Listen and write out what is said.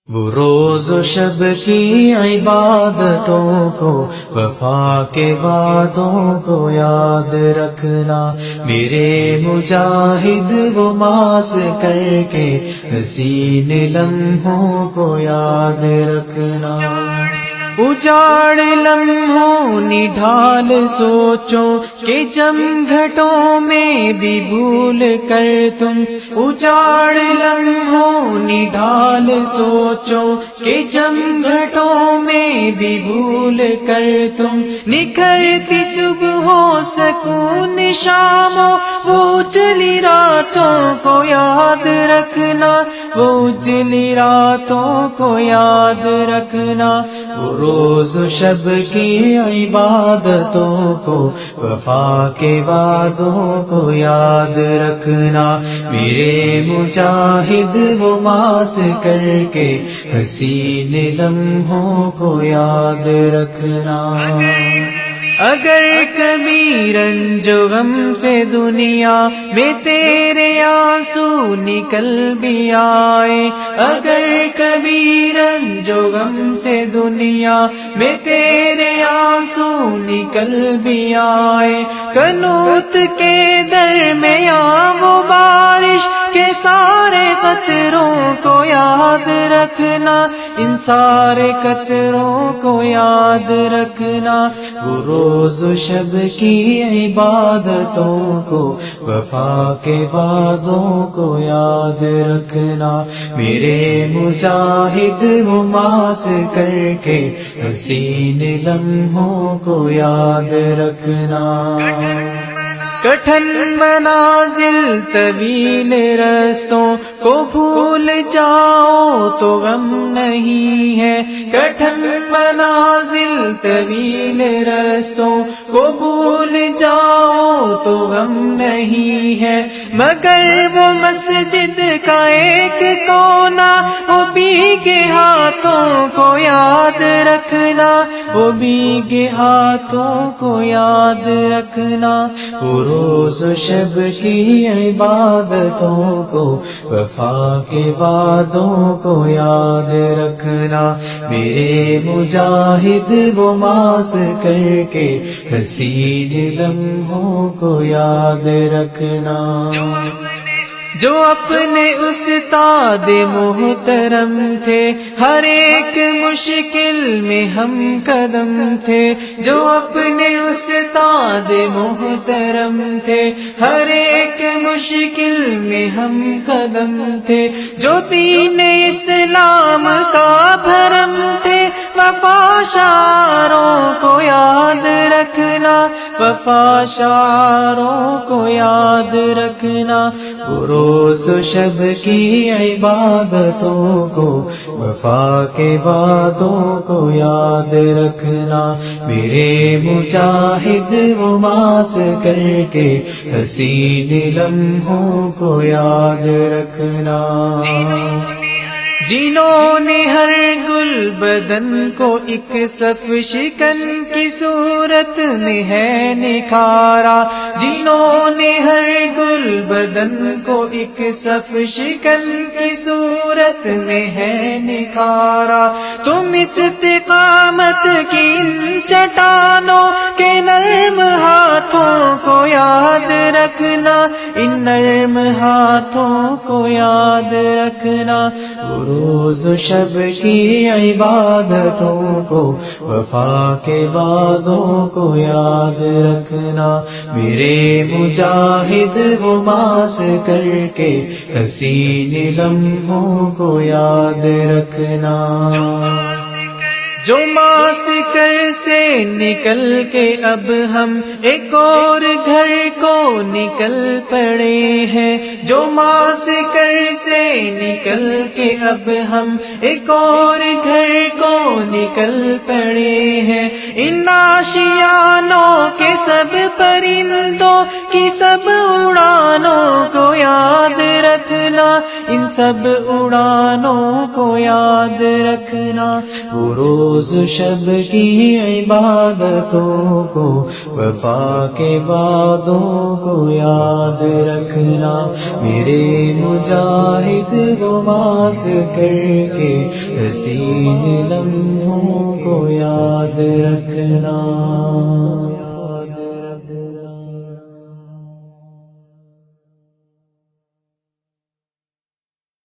وہ روز و شب کی عبادتوں کو، وفا کے وعدوں کو یاد رکھنا، میرے مجاہد وہ ماس کر کے حسین لمحوں کو یاد رکھنا۔ اجاڑ لمحوں نڈھال سوچو کہ جم گھٹوں میں بھی بھول کر تم، اجاڑ لمحوں نڈھال سوچو کہ جم گھٹوں میں بھی بھول کر تم، نکھرتی صبح ہو سکون شاموں وہ اجلی راتوں کو یاد رکھنا، وہ اجلی راتوں کو یاد رکھنا۔ روز و شب کی عبادتوں کو، وفا کے وعدوں کو یاد رکھنا، میرے مجاہد وہ ماس کر کے حسین لمحوں کو یاد رکھنا۔ اگر کبھی رنج و غم سے دنیا میں تیرے آنسو نکل بھی آئے، اگر کبھی رنج و غم سے دنیا میں تیرے آنسو نکل بھی آئے، قنوت کے درمیان وہ بارش کے سارے قطروں کو یاد رکھنا، ان سارے قطروں کو یاد رکھنا۔ وہ روز و شب کی عبادتوں کو، وفا کے وعدوں کو یاد رکھنا، میرے مجاہد وہ ماس کر کے حسین لمحوں کو یاد رکھنا۔ کٹھن منازل طویل رستوں کو بھول جاؤ تو غم نہیں ہے، کٹھن منازل طویل رستوں کو بھول جاؤ تو غم نہیں ہے، مگر وہ مسجد کا ایک کونا وہ بھیگے ہاتھوں کو یاد رکھنا، وہ بھیگے ہاتھوں کو یاد رکھنا۔ روز و شب کی عبادتوں کو، وفا کے وعدوں کو یاد رکھنا، میرے مجاہد وہ ماس کر کے حسین لمحوں کو یاد رکھنا۔ جو اپنے استاد محترم تھے ہر ایک مشکل میں ہم قدم تھے، جو اپنے استاد محترم تھے ہر ایک مشکل میں ہم قدم تھے، جو دین اسلام کا بھرم تھے وفا شعاروں کو یاد رکھنا، وفا شعاروں کو یاد رکھنا۔ روز و شب کی عبادتوں کو، وفا کے وعدوں کو یاد رکھنا، میرے مجاہد وہ ماس کر کے حسین لمحوں کو یاد رکھنا۔ جنہوں نے ہر گل بدن کو ایک صف شکن کی صورت میں ہے نکھارا، جنہوں نے ہر گل بدن کو ایک صف شکن کی صورت میں ہے نکھارا، تم استقامت کی ان چٹانوں کے نرم ہاتھوں کو یاد رکھنا، ان نرم ہاتھوں کو یاد رکھنا۔ روز و شب کی عبادتوں کو، وفا کے وعدوں کو یاد رکھنا، میرے مجاہد وہ ماس کر کے حسین لمحوں کو یاد رکھنا۔ جو ماسکر سے نکل کے اب ہم ایک اور گھر کو نکل پڑے ہیں، جو ماسکر سے نکل کے اب ہم ایک اور گھر کو نکل پڑے ہیں، ان آشیانوں کے سب پرندوں کی سب اڑانوں کو یاد رکھنا، ان سب اڑانوں کو یاد رکھنا۔ وہ روز و شب صبح کی عبادتوں کو، وفا کے وعدوں کو یاد رکھنا، میرے مجاہد غماس کر کے حسین لمحوں کو یاد رکھنا۔